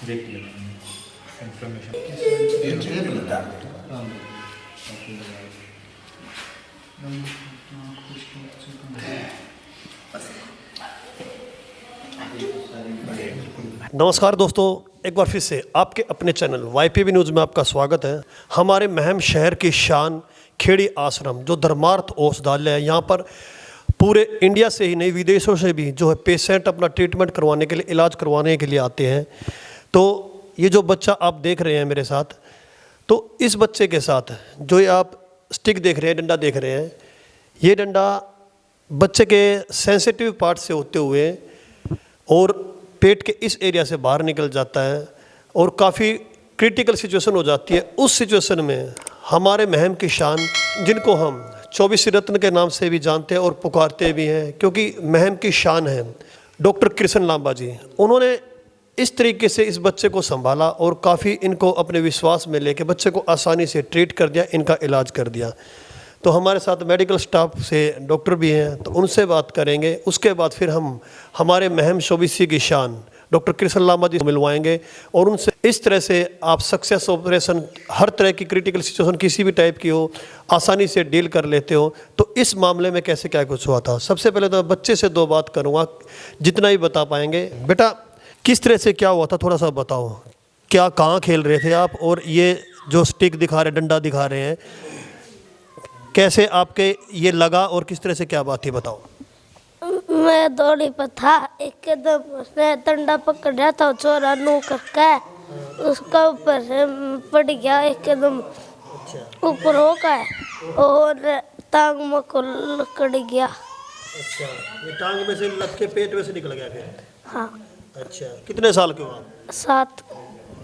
देख लिया इन्फॉर्मेशन नमस्कार दोस्तों, एक बार फिर से आपके अपने चैनल YPB न्यूज़ में आपका स्वागत है। हमारे महम शहर की शान खेड़ी आश्रम जो धर्मार्थ औषधालय है, यहाँ पर पूरे इंडिया से ही नहीं विदेशों से भी जो है पेशेंट अपना ट्रीटमेंट करवाने के लिए, इलाज करवाने के लिए आते हैं। तो ये जो बच्चा आप देख रहे हैं मेरे साथ, तो इस बच्चे के साथ जो ये आप स्टिक देख रहे हैं, डंडा देख रहे हैं, ये डंडा बच्चे के सेंसिटिव पार्ट से होते हुए और पेट के इस एरिया से बाहर निकल जाता है और काफ़ी क्रिटिकल सिचुएशन हो जाती है। उस सिचुएशन में हमारे महम की शान, जिनको हम 24 रत्न के नाम से भी जानते हैं और पुकारते भी हैं क्योंकि महम की शान है, डॉक्टर कृष्ण लांबा जी, उन्होंने इस तरीके से इस बच्चे को संभाला और काफ़ी इनको अपने विश्वास में लेके बच्चे को आसानी से ट्रीट कर दिया, इनका इलाज कर दिया। तो हमारे साथ मेडिकल स्टाफ से डॉक्टर भी हैं, तो उनसे बात करेंगे। उसके बाद फिर हम हमारे महम शोबिसी की शान डॉक्टर कृष्ण लांबा जी को मिलवाएंगे और उनसे इस तरह से आप सक्सेस ऑपरेशन, हर तरह की क्रिटिकल सिचुएशन किसी भी टाइप की हो, आसानी से डील कर लेते हो। तो इस मामले में कैसे क्या कुछ हुआ था, सबसे पहले तो बच्चे से दो बात करूँगा, जितना ही बता पाएंगे। बेटा, किस तरह से क्या हुआ था, थोड़ा सा बताओ। क्या, कहाँ खेल रहे थे आप, और ये जो स्टिक दिखा रहे, डंडा दिखा रहे हैं, कैसे आपके ये लगा और किस तरह से क्या बात थी, बताओ। मैं दौड़ी पर था, एकदम उसने डंडा पकड़ा था, चोरा नू करके उसका ऊपर से पड़ गया, एकदम ऊपर हो गया और टांग में को लकड़ गया। अच्छा, ये टांग में से लग के पेट में से निकल गया फिर? हाँ। अच्छा, कितने साल के हो आप? 7।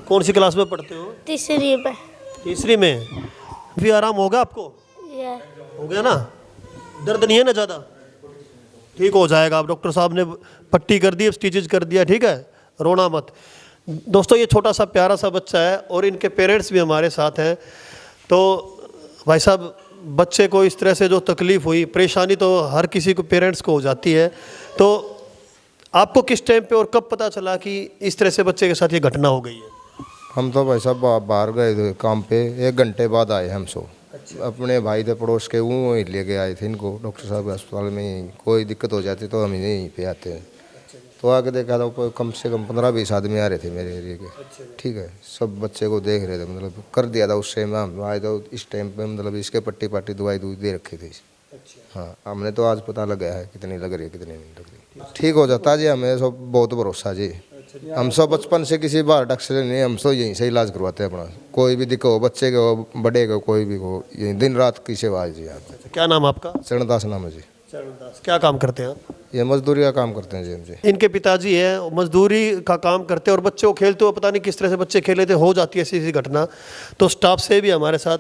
कौन सी क्लास में पढ़ते हो? तीसरी में। तीसरी में। फिर आराम होगा आपको? ये हो गया ना? दर्द नहीं है ना ज़्यादा? ठीक हो जाएगा। आप डॉक्टर साहब ने पट्टी कर दी, स्टिचेज कर दिया, ठीक है, रोना मत। दोस्तों, ये छोटा सा प्यारा सा बच्चा है और इनके पेरेंट्स भी हमारे साथ हैं। तो भाई साहब, बच्चे को इस तरह से जो तकलीफ़ हुई, परेशानी तो हर किसी को, पेरेंट्स को हो जाती है। तो आपको किस टाइम पे और कब पता चला कि इस तरह से बच्चे के साथ ये घटना हो गई है? हम तो भाई साहब बाहर गए थे काम पे, 1 घंटे बाद आए हम सो। अच्छा। अपने भाई थे पड़ोस के, वो ही लेके आए थे इनको डॉक्टर साहब के अस्पताल में। कोई दिक्कत हो जाती तो हम यहीं पे आते हैं। अच्छा। तो आके देखा तो कम से कम 15-20 आदमी आ रहे थे मेरे एरिया के। अच्छा। ठीक है, सब बच्चे को देख रहे थे, मतलब कर दिया था उस टाइम। हम आए तो इस टाइम पे मतलब इसके पट्टी पाटी दवाई दे रखी थी। अच्छा। हाँ, हमने तो आज पता लगा है कितनी लग रही है, कितनी नहीं लग रही। ठीक हो जाता जी, हमें सब बहुत भरोसा जी। हम सब बचपन से किसी बाहर डॉक्टर से नहीं, हम सब यहीं से इलाज करवाते हैं अपना। कोई भी दिक्कत हो, बच्चे के हो, बड़े के हो, कोई भी हो, यही दिन रात की सेवा है जी। आप? क्या नाम आपका? चरणदास नाम है जी। चरणदास, क्या काम करते हैं आप? ये मजदूरी का काम करते हैं जी हम जी। इनके पिताजी हैं, मजदूरी का काम करते हैं और बच्चे को खेलते हुए पता नहीं किस तरह से बच्चे खेले थे, हो जाती है ऐसी घटना। तो स्टाफ से भी हमारे साथ।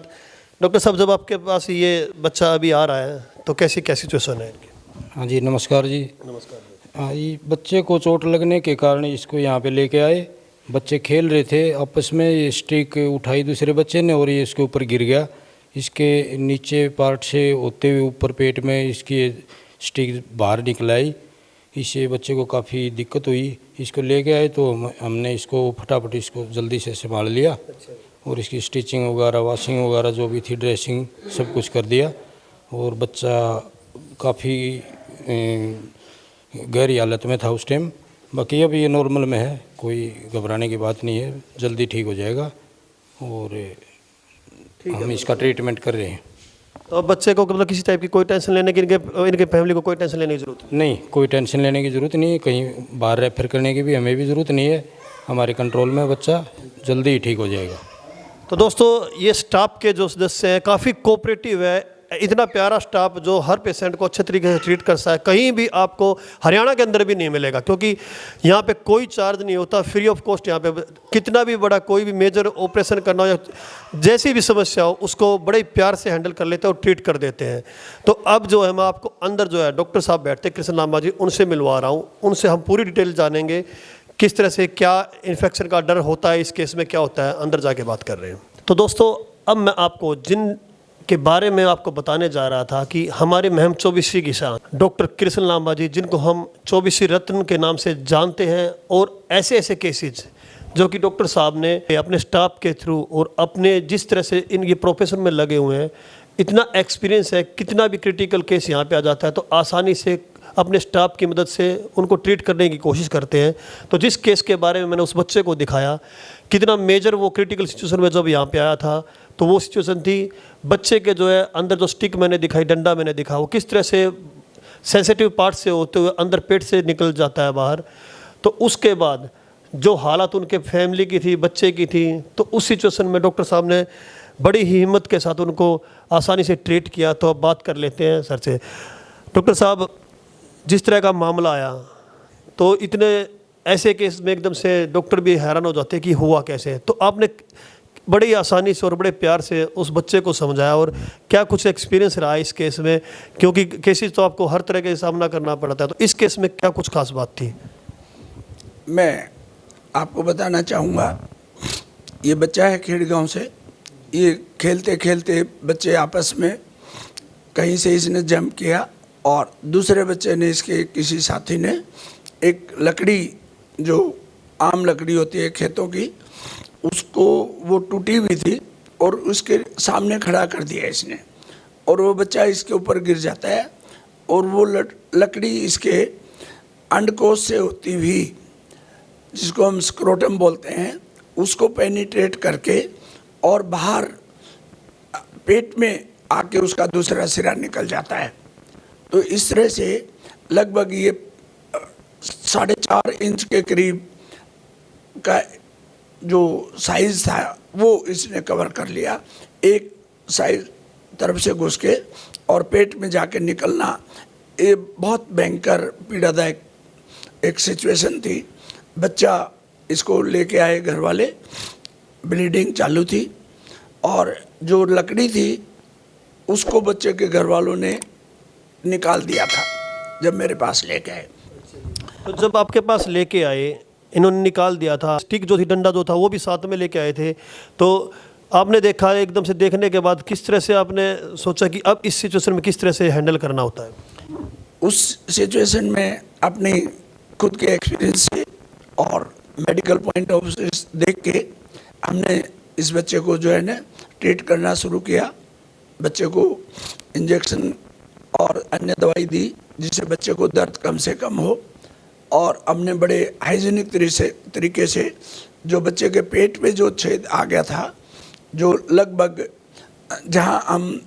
डॉक्टर साहब, जब आपके पास ये बच्चा अभी आ रहा है तो कैसी क्या सिचुएशन है इनकी? हाँ जी, नमस्कार जी। नमस्कार। हाँ, ये बच्चे को चोट लगने के कारण इसको यहाँ पे लेके आए। बच्चे खेल रहे थे आपस में, ये स्टिक उठाई दूसरे बच्चे ने और ये इसके ऊपर गिर गया। इसके नीचे पार्ट से होते हुए ऊपर पेट में इसकी स्टिक बाहर निकल आई। इससे बच्चे को काफ़ी दिक्कत हुई। इसको लेके आए तो हमने इसको फटाफट इसको जल्दी से संभाल लिया और इसकी स्टिचिंग वगैरह, वॉशिंग वगैरह जो भी थी, ड्रेसिंग, सब कुछ कर दिया। और बच्चा काफ़ी गहरी हालत में था उस टाइम। बाकी अब ये नॉर्मल में है, कोई घबराने की बात नहीं है, जल्दी ठीक हो जाएगा और हम इसका ट्रीटमेंट कर रहे हैं। तो अब बच्चे को मतलब किसी टाइप की कोई टेंशन लेने की, इनके फैमिली को कोई टेंशन लेने की जरूरत नहीं, कोई टेंशन लेने की ज़रूरत नहीं है, कहीं बाहर रेफर करने की भी हमें भी ज़रूरत नहीं है। हमारे कंट्रोल में बच्चा जल्दी ही ठीक हो जाएगा। तो दोस्तों, ये स्टाफ के जो सदस्य हैं काफ़ी कोऑपरेटिव है इतना प्यारा स्टाफ जो हर पेशेंट को अच्छे तरीके से ट्रीट करता है, कहीं भी आपको हरियाणा के अंदर भी नहीं मिलेगा, क्योंकि यहाँ पे कोई चार्ज नहीं होता, फ्री ऑफ कॉस्ट। यहाँ पे कितना भी बड़ा कोई भी मेजर ऑपरेशन करना हो या जैसी भी समस्या हो उसको बड़े प्यार से हैंडल कर लेते हैं और ट्रीट कर देते हैं। तो अब जो है मैं आपको अंदर जो है डॉक्टर साहब बैठते कृष्ण लांबा जी, उनसे मिलवा रहा हूँ, उनसे हम पूरी डिटेल जानेंगे किस तरह से क्या इन्फेक्शन का डर होता है, इस केस में क्या होता है, अंदर जाके बात कर रहे हैं। तो दोस्तों अब मैं आपको जिन के बारे में आपको बताने जा रहा था कि हमारे महम 24 किसान डॉक्टर कृष्ण लांबा जी, जिनको हम 24 रत्न के नाम से जानते हैं, और ऐसे ऐसे केसेज जो कि डॉक्टर साहब ने अपने स्टाफ के थ्रू और अपने जिस तरह से इन ये प्रोफेशन में लगे हुए हैं, इतना एक्सपीरियंस है, कितना भी क्रिटिकल केस यहाँ पे आ जाता है तो आसानी से अपने स्टाफ की मदद से उनको ट्रीट करने की कोशिश करते हैं। तो जिस केस के बारे में मैंने उस बच्चे को दिखाया, कितना मेजर वो क्रिटिकल सिचुएशन में जब यहाँ पे आया था, तो वो सिचुएशन थी बच्चे के जो है अंदर जो स्टिक मैंने दिखाई, डंडा मैंने दिखा, वो किस तरह से सेंसिटिव पार्ट से होते हुए अंदर पेट से निकल जाता है बाहर। तो उसके बाद जो हालत उनके फैमिली की थी, बच्चे की थी, तो उस सिचुएशन में डॉक्टर साहब ने बड़ी ही हिम्मत के साथ उनको आसानी से ट्रीट किया। तो अब बात कर लेते हैं सर से। डॉक्टर साहब, जिस तरह का मामला आया तो इतने ऐसे केस में एकदम से डॉक्टर भी हैरान हो जाते कि हुआ कैसे, तो आपने बड़ी आसानी से और बड़े प्यार से उस बच्चे को समझाया, और क्या कुछ एक्सपीरियंस रहा इस केस में, क्योंकि केसेस तो आपको हर तरह के सामना करना पड़ता है, तो इस केस में क्या कुछ खास बात थी? मैं आपको बताना चाहूँगा, ये बच्चा है खेड़ गांव से। ये खेलते खेलते बच्चे आपस में कहीं से इसने जंप किया और दूसरे बच्चे ने, इसके किसी साथी ने एक लकड़ी, जो आम लकड़ी होती है खेतों की, उसको वो टूटी हुई थी और उसके सामने खड़ा कर दिया इसने, और वो बच्चा इसके ऊपर गिर जाता है और वो लकड़ी इसके अंडकोश से होती हुई, जिसको हम स्क्रोटम बोलते हैं, उसको पेनिट्रेट करके और बाहर पेट में आके उसका दूसरा सिरा निकल जाता है। तो इस तरह से लगभग ये 4.5 इंच के करीब का जो साइज था वो इसने कवर कर लिया। एक साइज तरफ से घुस के और पेट में जाके निकलना, ये बहुत भयंकर पीड़ादायक एक सिचुएशन थी। बच्चा, इसको लेके आए घर वाले, ब्लीडिंग चालू थी, और जो लकड़ी थी उसको बच्चे के घर वालों ने निकाल दिया था जब मेरे पास लेके आए। तो जब आपके पास लेके आए, इन्होंने निकाल दिया था, स्टिक जो थी, डंडा जो था, वो भी साथ में लेके आए थे, तो आपने देखा, एकदम से देखने के बाद किस तरह से आपने सोचा कि अब इस सिचुएशन में किस तरह से हैंडल करना होता है? उस सिचुएशन में अपने खुद के एक्सपीरियंस से और मेडिकल पॉइंट ऑफ व्यू से देख के हमने इस बच्चे को जो है ना ट्रीट करना शुरू किया। बच्चे को इंजेक्शन और अन्य दवाई दी जिससे बच्चे को दर्द कम से कम हो, और हमने बड़े हाइजीनिक तरीके से जो बच्चे के पेट में जो छेद आ गया था, जो लगभग जहां हम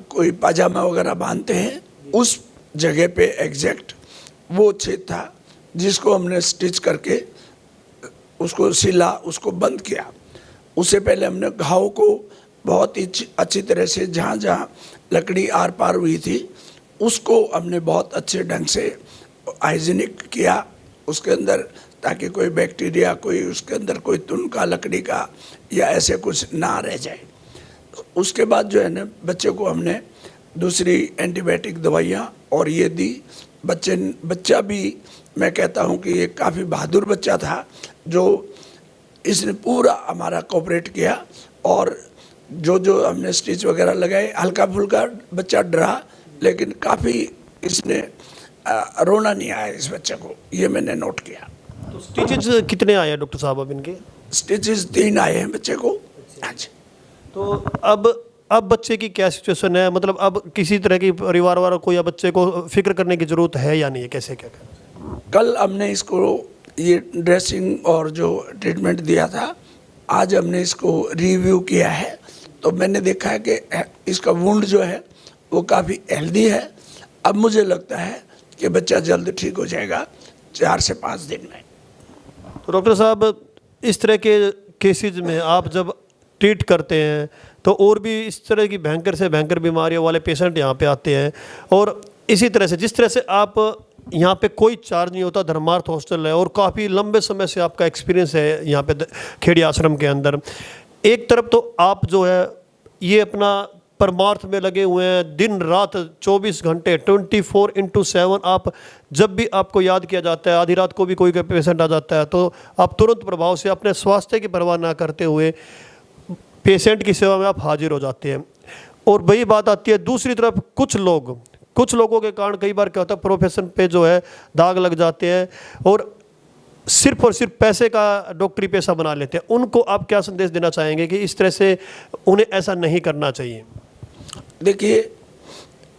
कोई पाजामा वगैरह बांधते हैं उस जगह पे एग्जैक्ट वो छेद था, जिसको हमने स्टिच करके उसको सिला, उसको बंद किया। उससे पहले हमने घाव को बहुत ही अच्छी तरह से जहाँ जहाँ लकड़ी आर पार हुई थी उसको हमने बहुत अच्छे ढंग से हाइजीनिक किया उसके अंदर, ताकि कोई बैक्टीरिया, कोई उसके अंदर कोई तुनका लकड़ी का या ऐसे कुछ ना रह जाए। उसके बाद जो है ना बच्चे को हमने दूसरी एंटीबायोटिक दवाइयाँ और ये दी। बच्चा भी, मैं कहता हूँ कि ये काफ़ी बहादुर बच्चा था, जो इसने पूरा हमारा कोऑपरेट किया, और जो हमने स्टिच वगैरह लगाए, हल्का फुल्का बच्चा डरा, लेकिन काफ़ी इसने रोना नहीं आया इस बच्चे को, ये मैंने नोट किया। तो स्टिचेज कितने आए हैं डॉक्टर साहब अब इनके? स्टिचेस 3 आए हैं बच्चे को। अच्छा, तो अब बच्चे की क्या सिचुएशन है? मतलब अब किसी तरह की परिवार वालों को या बच्चे को फिक्र करने की ज़रूरत है या नहीं है? कैसे क्या? कल हमने इसको ये ड्रेसिंग और जो ट्रीटमेंट दिया था, आज हमने इसको रिव्यू किया है, तो मैंने देखा है कि इसका वुंड जो है वो काफ़ी हेल्दी है। अब मुझे लगता है कि बच्चा जल्द ठीक हो जाएगा 4 से 5 दिन में। तो डॉक्टर साहब, इस तरह के केसेज में आप जब ट्रीट करते हैं, तो और भी इस तरह की भयंकर से भयंकर बीमारियों वाले पेशेंट यहाँ पे आते हैं। और इसी तरह से जिस तरह से आप यहाँ पे कोई चार्ज नहीं होता, धर्मार्थ हॉस्टल है और काफ़ी लंबे समय से आपका एक्सपीरियंस है यहाँ पे खेड़ी आश्रम के अंदर। एक तरफ तो आप जो है ये अपना परमार्थ में लगे हुए हैं, दिन रात 24 घंटे 24/7 आप जब भी आपको याद किया जाता है, आधी रात को भी कोई पेशेंट आ जाता है तो आप तुरंत प्रभाव से अपने स्वास्थ्य की परवाह ना करते हुए पेशेंट की सेवा में आप हाजिर हो जाते हैं। और वही बात आती है दूसरी तरफ, कुछ लोगों के कारण कई बार क्या होता है प्रोफेशन पे जो है दाग लग जाते हैं और सिर्फ पैसे का डॉक्टरी पेशा बना लेते हैं। उनको आप क्या संदेश देना चाहेंगे कि इस तरह से उन्हें ऐसा नहीं करना चाहिए? देखिए,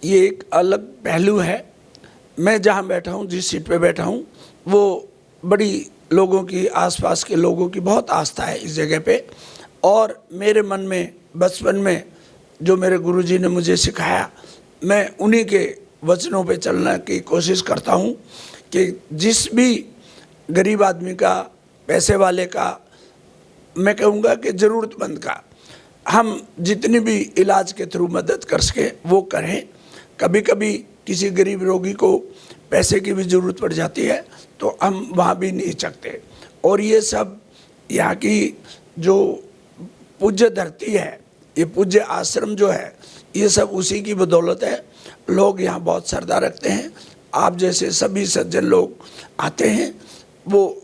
ये एक अलग पहलू है। मैं जहाँ बैठा हूँ, जिस सीट पे बैठा हूँ, वो बड़ी लोगों की, आसपास के लोगों की बहुत आस्था है इस जगह पे। और मेरे मन में बचपन में जो मेरे गुरुजी ने मुझे सिखाया, मैं उन्हीं के वचनों पे चलने की कोशिश करता हूँ कि जिस भी गरीब आदमी का, पैसे वाले का, मैं कहूँगा कि ज़रूरतमंद का, हम जितनी भी इलाज के थ्रू मदद कर सके वो करें। कभी कभी किसी गरीब रोगी को पैसे की भी ज़रूरत पड़ जाती है तो हम वहाँ भी नहीं सकते। और ये सब यहाँ की जो पूज्य धरती है, ये पूज्य आश्रम जो है, ये सब उसी की बदौलत है। लोग यहाँ बहुत श्रद्धा रखते हैं। आप जैसे सभी सज्जन लोग आते हैं, वो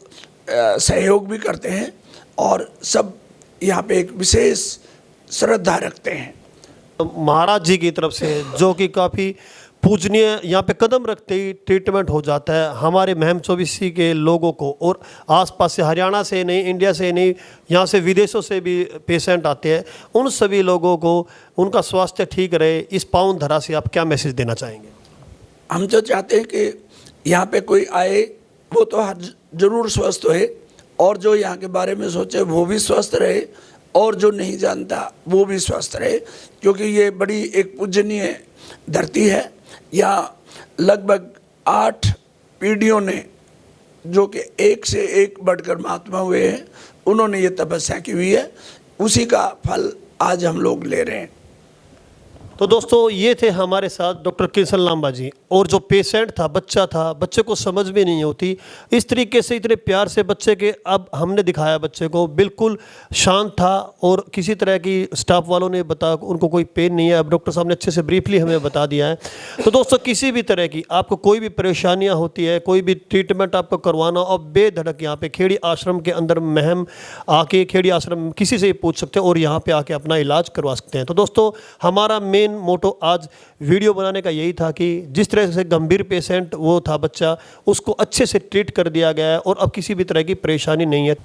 सहयोग भी करते हैं और सब यहाँ पे एक विशेष श्रद्धा रखते हैं। महाराज जी की तरफ से जो कि काफ़ी पूजनीय यहाँ पे कदम रखते ही ट्रीटमेंट हो जाता है हमारे महम 24C के लोगों को। और आसपास से, हरियाणा से नहीं, इंडिया से नहीं, यहाँ से विदेशों से भी पेशेंट आते हैं। उन सभी लोगों को उनका स्वास्थ्य ठीक रहे, इस पावन धरा से आप क्या मैसेज देना चाहेंगे? हम तो चाहते हैं कि यहाँ पे कोई आए वो तो ज़रूर स्वस्थ होए, और जो यहाँ के बारे में सोचे वो भी स्वस्थ रहे, और जो नहीं जानता वो भी स्वस्थ रहे। क्योंकि ये बड़ी एक पूजनीय धरती है। यहाँ लगभग 8 पीढ़ियों ने, जो कि एक से एक बढ़कर महात्मा हुए हैं, उन्होंने ये तपस्या की हुई है। उसी का फल आज हम लोग ले रहे हैं। तो दोस्तों, ये थे हमारे साथ डॉक्टर किशन लांबा जी। और जो पेशेंट था, बच्चा था, बच्चे को समझ भी नहीं होती, इस तरीके से इतने प्यार से बच्चे के, अब हमने दिखाया बच्चे को बिल्कुल शांत था और किसी तरह की स्टाफ वालों ने बताया उनको कोई पेन नहीं है। अब डॉक्टर साहब ने अच्छे से ब्रीफली हमें बता दिया है। तो दोस्तों, किसी भी तरह की आपको कोई भी परेशानियाँ होती है, कोई भी ट्रीटमेंट आपको करवाना, और बेधड़क यहाँ पे खेड़ी आश्रम के अंदर महम आके खेड़ी आश्रम किसी से भी पूछ सकते हैं और यहाँ पे आके अपना इलाज करवा सकते हैं। तो दोस्तों, हमारा मेन मोटो आज वीडियो बनाने का यही था कि जिस तरह से गंभीर पेशेंट वो था बच्चा, उसको अच्छे से ट्रीट कर दिया गया है और अब किसी भी तरह की परेशानी नहीं है।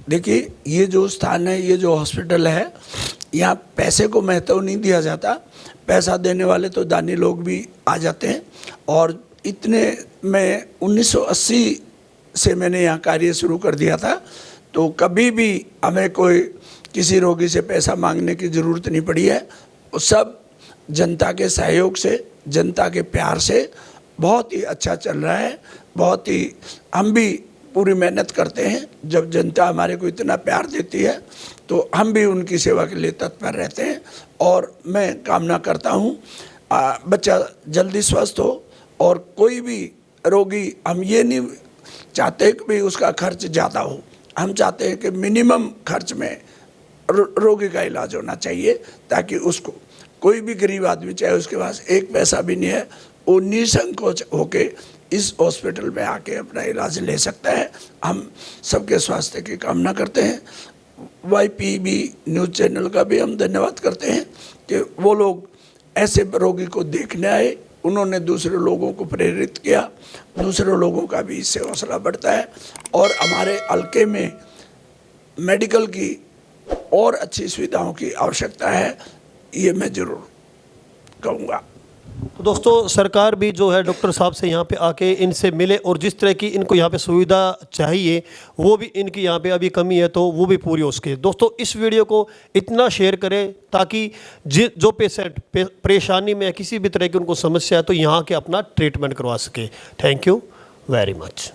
देखिए, ये जो स्थान है, ये जो हॉस्पिटल है, यहाँ पैसे को महत्व नहीं दिया जाता। पैसा देने वाले तो दानी लोग भी आ जाते हैं। और इतने में 1980 से मैंने यहाँ कार्य शुरू कर दिया था, तो कभी भी हमें कोई किसी रोगी से पैसा मांगने की ज़रूरत नहीं पड़ी है। वो सब जनता के सहयोग से, जनता के प्यार से बहुत ही अच्छा चल रहा है। बहुत ही, हम भी पूरी मेहनत करते हैं। जब जनता हमारे को इतना प्यार देती है तो हम भी उनकी सेवा के लिए तत्पर रहते हैं। और मैं कामना करता हूँ बच्चा जल्दी स्वस्थ हो। और कोई भी रोगी, हम ये नहीं चाहते कि भी उसका खर्च ज़्यादा हो, हम चाहते हैं कि मिनिमम खर्च में रोगी का इलाज होना चाहिए, ताकि उसको कोई भी गरीब आदमी, चाहे उसके पास एक पैसा भी नहीं है, वो निसंकोच होके इस हॉस्पिटल में आके अपना इलाज ले सकता है। हम सबके स्वास्थ्य की कामना करते हैं। YPB न्यूज़ चैनल का भी हम धन्यवाद करते हैं कि वो लोग ऐसे रोगी को देखने आए, उन्होंने दूसरे लोगों को प्रेरित किया, दूसरे लोगों का भी इससे हौसला बढ़ता है। और हमारे हल्के में मेडिकल की और अच्छी सुविधाओं की आवश्यकता है, ये मैं ज़रूर कहूँगा। तो दोस्तों, सरकार भी जो है डॉक्टर साहब से यहाँ पे आके इनसे मिले और जिस तरह की इनको यहाँ पे सुविधा चाहिए वो भी इनकी यहाँ पे अभी कमी है तो वो भी पूरी हो सके। दोस्तों, इस वीडियो को इतना शेयर करें ताकि जो पेशेंट परेशानी में है, किसी भी तरह की उनको समस्या है, तो यहाँ के अपना ट्रीटमेंट करवा सके। Thank you very much.